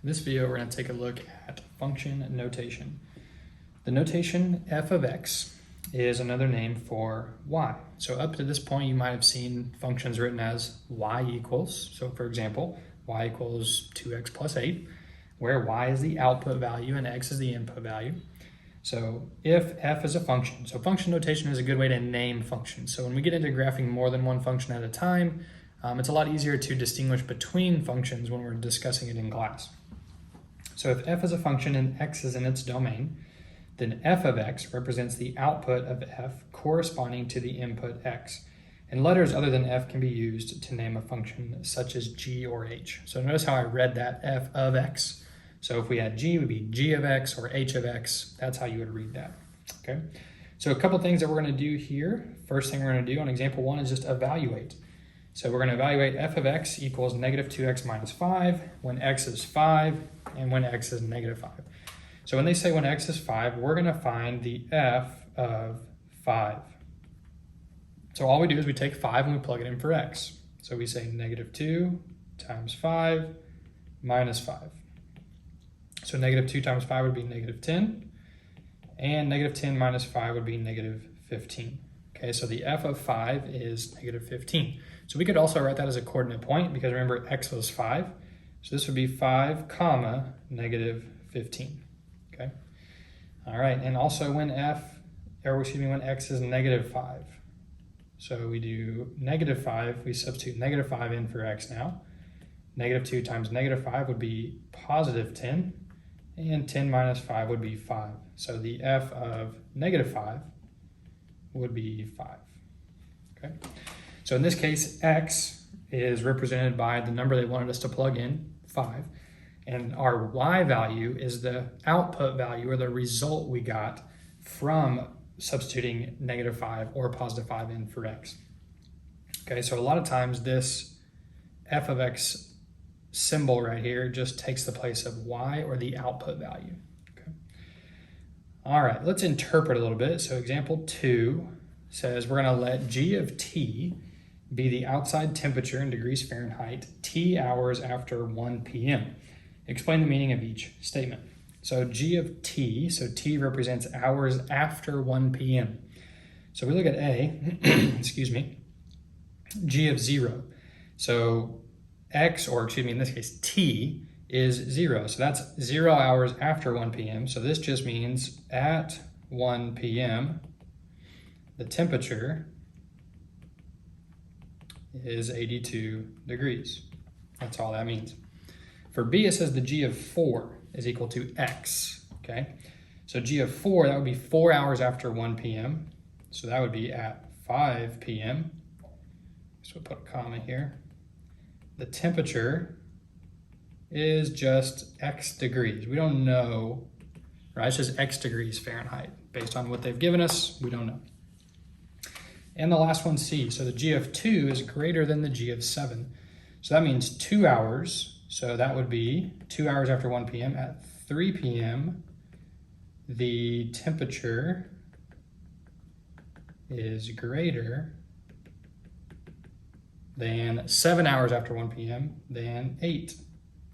In this video, we're going to take a look at function notation. The notation f of x is another name for y. So up to this point, you might have seen functions written as y equals. So for example, y equals 2x plus 8, where y is the output value and x is the input value. So if f is a function, so function notation is a good way to name functions. So when we get into graphing more than one function at a time, it's a lot easier to distinguish between functions when we're discussing it in class. So if f is a function and x is in its domain, then f of x represents the output of f corresponding to the input x. And letters other than f can be used to name a function such as g or h. So notice how I read that f of x. So if we had g, it would be g of x or h of x. That's how you would read that, okay? So a couple things that we're gonna do here. First thing we're gonna do on example 1 is just evaluate. So we're gonna evaluate f of x equals negative 2x minus 5 when x is 5 and when x is negative 5. So when they say when x is 5, we're gonna find the f of 5. So all we do is we take 5 and we plug it in for x. So we say negative 2 times 5 minus 5. So negative 2 times 5 would be negative 10, and negative 10 minus 5 would be negative 15. Okay, so the f of 5 is negative 15. So we could also write that as a coordinate point because remember x was 5. So this would be 5 comma negative 15. Okay. All right, and also when when x is negative 5. So we do negative 5, we substitute negative 5 in for x now. Negative 2 times negative 5 would be positive 10, and 10 minus 5 would be 5. So the f of negative 5 would be 5. Okay. So in this case, x is represented by the number they wanted us to plug in, 5. And our y value is the output value or the result we got from substituting negative 5 or positive 5 in for x. Okay, so a lot of times this f of x symbol right here just takes the place of y or the output value. Okay. All right, let's interpret a little bit. So example 2 says we're going to let g of t be the outside temperature in degrees Fahrenheit t hours after 1 p.m. Explain the meaning of each statement. So g of t, so t represents hours after 1 p.m. So we look at A, excuse me, g of 0. So x, or excuse me, in this case, t is 0. So that's 0 hours after 1 p.m. So this just means at 1 p.m., the temperature is 82 degrees. That's all that means. For B, it says the g of 4 is equal to x, okay? So g of 4, that would be 4 hours after 1 p.m. So that would be at 5 p.m. So we'll put a comma here. The temperature is just x degrees. We don't know, right? It's just x degrees Fahrenheit. Based on what they've given us, we don't know. And the last one, C. So the g of 2 is greater than the g of 7. So that means 2 hours. So that would be 2 hours after 1 p.m. At 3 p.m., the temperature is greater than 7 hours after 1 p.m. than 8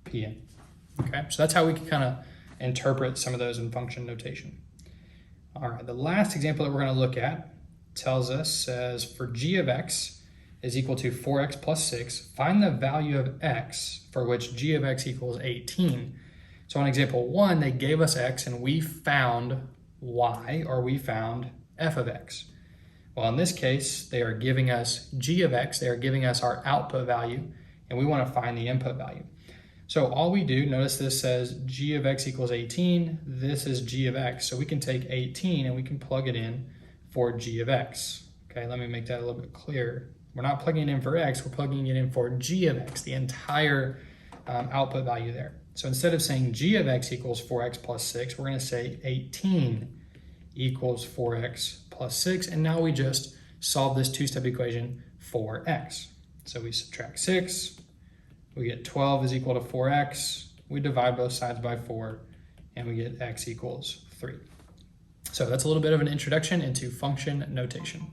p.m. Okay, so that's how we can kind of interpret some of those in function notation. All right, the last example that we're going to look at says for g of x is equal to 4x plus 6, find the value of x for which g of x equals 18. So on example 1, they gave us x and we found y, or we found f of x. Well, in this case, they are giving us g of x, they are giving us our output value, and we want to find the input value. So all we do, notice this says g of x equals 18, this is g of x, so we can take 18 and we can plug it in for g of x. Okay, let me make that a little bit clearer. We're not plugging it in for x, we're plugging it in for g of x, the entire output value there. So instead of saying g of x equals 4x plus 6, we're going to say 18 equals 4x plus 6, and now we just solve this two-step equation for x. So we subtract 6, we get 12 is equal to 4x, we divide both sides by 4, and we get x equals 3. So that's a little bit of an introduction into function notation.